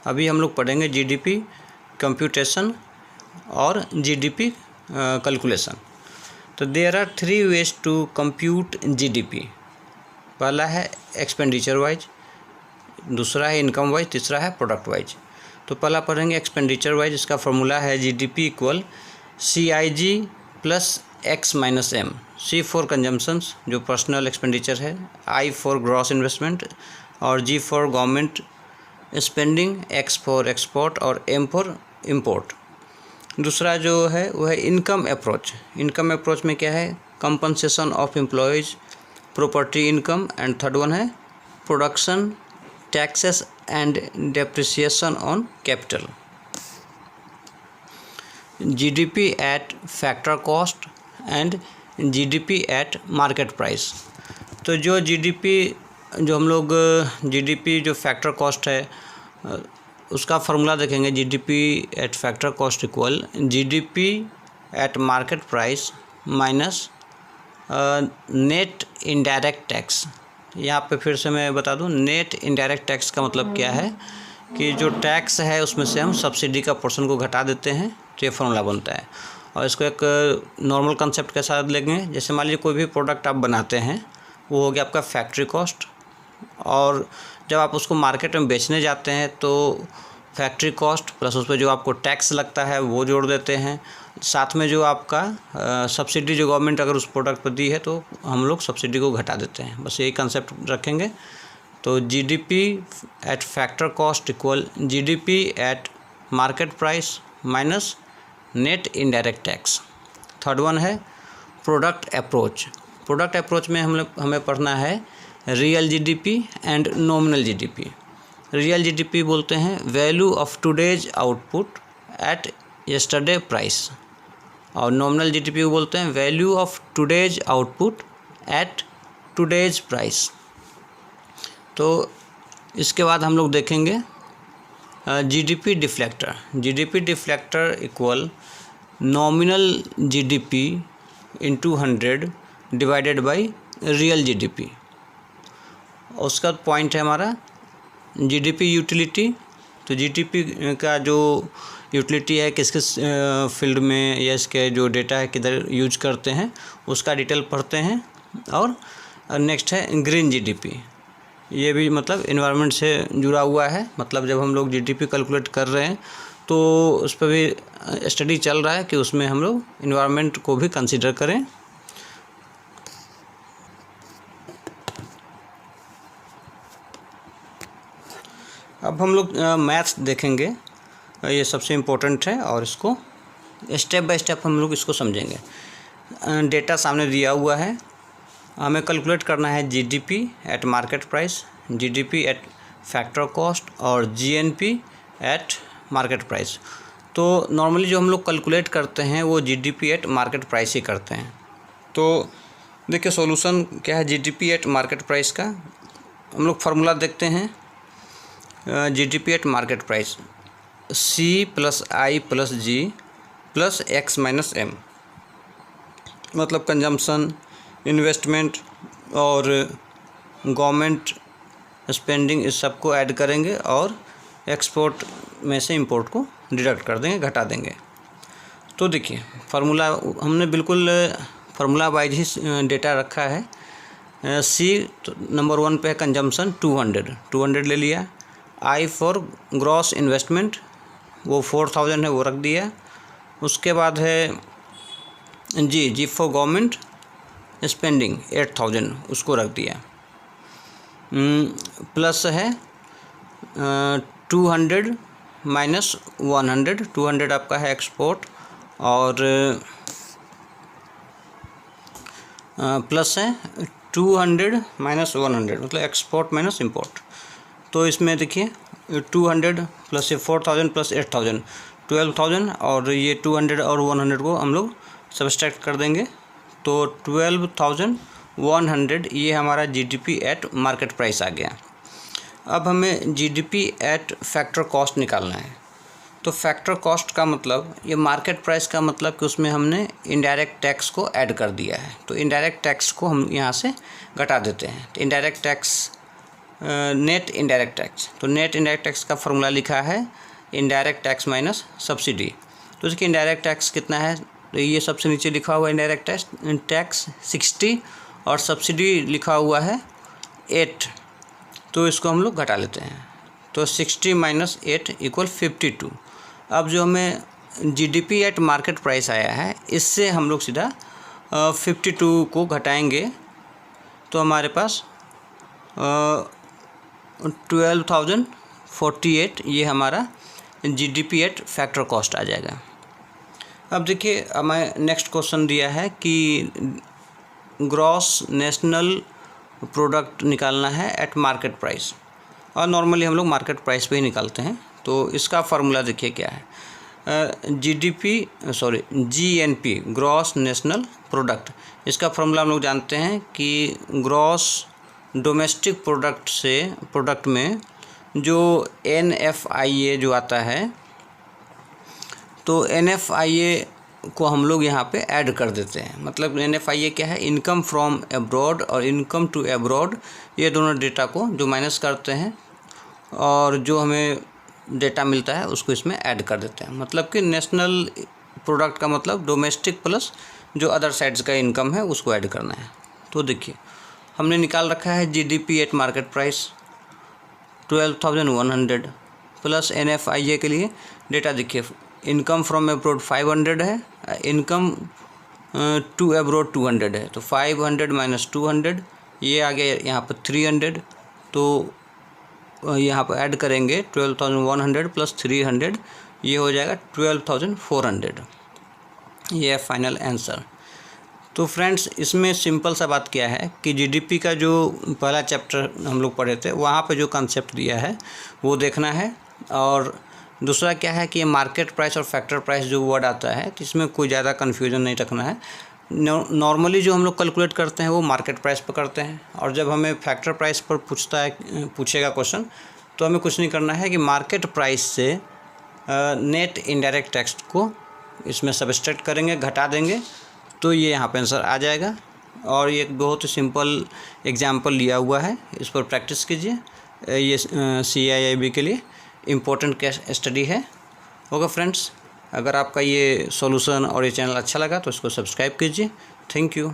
अभी हम लोग पढ़ेंगे जीडीपी कंप्यूटेशन और जीडीपी कैलकुलेशन। तो there are 3 ways to compute GDP. पहला है एक्सपेंडिचर वाइज, दूसरा है इनकम वाइज, तीसरा है प्रोडक्ट वाइज। तो पहला पढ़ेंगे एक्सपेंडिचर वाइज। इसका फॉर्मूला है GDP equal CIG plus X minus M। C for consumptions जो पर्सनल एक्सपेंडिचर है, I फॉर ग्रॉस इन्वेस्टमेंट और G for government spending, X for export और M फॉर इम्पोर्ट। दूसरा जो है वो है इनकम अप्रोच। इनकम अप्रोच में क्या है, compensation of employees, property income, and third one है production, taxes and depreciation on capital. GDP at factor cost and GDP at market price. तो जो जीडीपी जो हम लोग जीडीपी जो फैक्टर कॉस्ट है उसका फार्मूला देखेंगे। GDP at factor cost equal GDP at market price minus net indirect tax. यहाँ पे फिर से मैं बता दूँ, नेट इनडायरेक्ट टैक्स का मतलब क्या है कि जो टैक्स है उसमें से हम सब्सिडी का पोर्शन को घटा देते हैं, तो ये फार्मूला बनता है। और इसको एक नॉर्मल कंसेप्ट के साथ लेंगे। जैसे मान लीजिए कोई भी प्रोडक्ट आप बनाते हैं, वो हो गया आपका फैक्ट्री कॉस्ट, और जब आप उसको मार्केट में बेचने जाते हैं तो फैक्ट्री कॉस्ट प्लस उस पर जो आपको टैक्स लगता है वो जोड़ देते हैं, साथ में जो आपका सब्सिडी जो गवर्नमेंट अगर उस प्रोडक्ट पर दी है तो हम लोग सब्सिडी को घटा देते हैं। बस यही कंसेप्ट रखेंगे। तो GDP at factor cost equal GDP at market price minus net indirect tax. Third one है प्रोडक्ट अप्रोच। प्रोडक्ट अप्रोच में हमें पढ़ना है real GDP and nominal GDP. Real GDP बोलते हैं value of today's output at yesterday price, और nominal GDP को बोलते हैं value of today's output at today's price. तो इसके बाद हम लोग देखेंगे GDP deflector. GDP deflector equal nominal GDP into 100 divided by real GDP. उसका पॉइंट है हमारा जीडीपी यूटिलिटी। तो जीडीपी का जो यूटिलिटी है किस किस फील्ड में या इसके जो डेटा है किधर यूज करते हैं उसका डिटेल पढ़ते हैं। और नेक्स्ट है ग्रीन जीडीपी। ये भी मतलब इन्वायरमेंट से जुड़ा हुआ है। मतलब जब हम लोग जीडीपी कैलकुलेट कर रहे हैं तो उस पर भी स्टडी चल रहा है कि उसमें हम लोग इन्वायरमेंट को भी कंसीडर करें। अब हम लोग मैथ्स देखेंगे, ये सबसे इम्पोर्टेंट है और इसको स्टेप बाय स्टेप हम लोग इसको समझेंगे। डेटा सामने दिया हुआ है, हमें कैलकुलेट करना है GDP at market price, GDP at factor cost और जीएनपी एट मार्केट प्राइस। तो नॉर्मली जो हम लोग कैलकुलेट करते हैं वो जीडीपी एट मार्केट प्राइस ही करते हैं। तो देखिए सॉल्यूशन क्या है जीडीपी एट मार्केट प्राइस का। हम लोग फार्मूला देखते हैं GDP at market price C plus I plus G plus X minus M। मतलब कंजम्पशन, इन्वेस्टमेंट और गवर्नमेंट स्पेंडिंग इस सब को ऐड करेंगे और एक्सपोर्ट में से इंपोर्ट को डिडक्ट कर देंगे, घटा देंगे। तो देखिए फार्मूला हमने बिल्कुल फार्मूला वाइज ही डेटा रखा है। C तो नंबर 1 पे है कंजम्पशन 200 ले लिया। I फॉर ग्रॉस इन्वेस्टमेंट वो 4000 है वो रख दिया। उसके बाद है G फॉर गवर्नमेंट स्पेंडिंग 8000 उसको रख दिया। प्लस है 200 माइनस 100। 200 आपका है एक्सपोर्ट और प्लस है 200 माइनस 100 मतलब एक्सपोर्ट माइनस इंपोर्ट। तो इसमें देखिए 200 प्लस 4000 प्लस 8000 12000 और ये 200 और 100 को हम लोग सब्सट्रैक्ट कर देंगे। तो 12100 ये हमारा जीडीपी एट मार्केट प्राइस आ गया। अब हमें जीडीपी एट फैक्टर कॉस्ट निकालना है। तो फैक्टर कॉस्ट का मतलब ये मार्केट प्राइस का मतलब कि उसमें हमने इनडायरेक्ट टैक्स को ऐड कर दिया है। तो इनडायरेक्ट टैक्स को हम यहाँ से घटा देते हैं। तो indirect tax net indirect tax. तो नेट इनडायरेक्ट टैक्स का फॉर्मूला लिखा है इनडायरेक्ट टैक्स माइनस सब्सिडी। तो इसकी इनडायरेक्ट टैक्स कितना है, तो ये सबसे नीचे लिखा हुआ है इनडायरेक्ट टैक्स 60 और सब्सिडी लिखा हुआ है 8। तो इसको हम लोग घटा लेते हैं, तो 60 माइनस 8 इक्वल 52। अब जो हमें जीडीपी एट मार्केट प्राइस आया है, इससे हम लोग सीधा 52 को घटाएंगे तो हमारे पास 12,048 ये हमारा जीडीपी एट फैक्टर कॉस्ट आ जाएगा। अब देखिए हमें नेक्स्ट क्वेश्चन दिया है कि ग्रॉस नेशनल प्रोडक्ट निकालना है एट मार्केट प्राइस, और नॉर्मली हम लोग मार्केट प्राइस पे ही निकालते हैं। तो इसका फार्मूला देखिए क्या है, जीएनपी ग्रॉस नेशनल प्रोडक्ट। इसका फार्मूला हम लोग जानते हैं कि ग्रॉस डोमेस्टिक प्रोडक्ट में जो NFIA जो आता है, तो NFIA को हम लोग यहाँ पे ऐड कर देते हैं। मतलब NFIA क्या है, इनकम फ्रॉम अब्रॉड और इनकम टू अब्रॉड, ये दोनों डेटा को जो माइनस करते हैं और जो हमें डेटा मिलता है उसको इसमें ऐड कर देते हैं। मतलब कि नेशनल प्रोडक्ट का मतलब डोमेस्टिक प्लस जो अदर साइड्स का इनकम है उसको ऐड करना है। तो देखिए हमने निकाल रखा है GDP at market price 12,100 plus NFIA के लिए डेटा देखिए, इनकम फ्रॉम अब्रॉड 500 है, इनकम टू अब्रॉड 200 है। तो 500 माइनस 200 ये आ गया यहाँ पर 300। तो यहाँ पर ऐड करेंगे 12,100 प्लस 300, ये हो जाएगा 12,400। ये है फाइनल आंसर। तो फ्रेंड्स इसमें सिंपल सा बात क्या है कि जीडीपी का जो पहला चैप्टर हम लोग पढ़े थे वहाँ पे जो कॉन्सेप्ट दिया है वो देखना है, और दूसरा क्या है कि मार्केट प्राइस और फैक्टर प्राइस जो वर्ड आता है तो इसमें कोई ज़्यादा कन्फ्यूजन नहीं रखना है। नॉर्मली जो हम लोग कैलकुलेट करते हैं वो मार्केट प्राइस पर करते हैं, और जब हमें फैक्टर प्राइस पर पूछेगा क्वेश्चन तो हमें कुछ नहीं करना है कि मार्केट प्राइस से नेट इनडायरेक्ट टैक्स को इसमें सब्सट्रैक्ट करेंगे, घटा देंगे, तो ये यहाँ पे आंसर आ जाएगा। और ये एक बहुत ही सिंपल एग्जांपल लिया हुआ है, इस पर प्रैक्टिस कीजिए। ये CIIB के लिए इम्पोर्टेंट केस स्टडी है। ओके फ्रेंड्स, अगर आपका ये सॉल्यूशन और ये चैनल अच्छा लगा तो इसको सब्सक्राइब कीजिए। Thank you.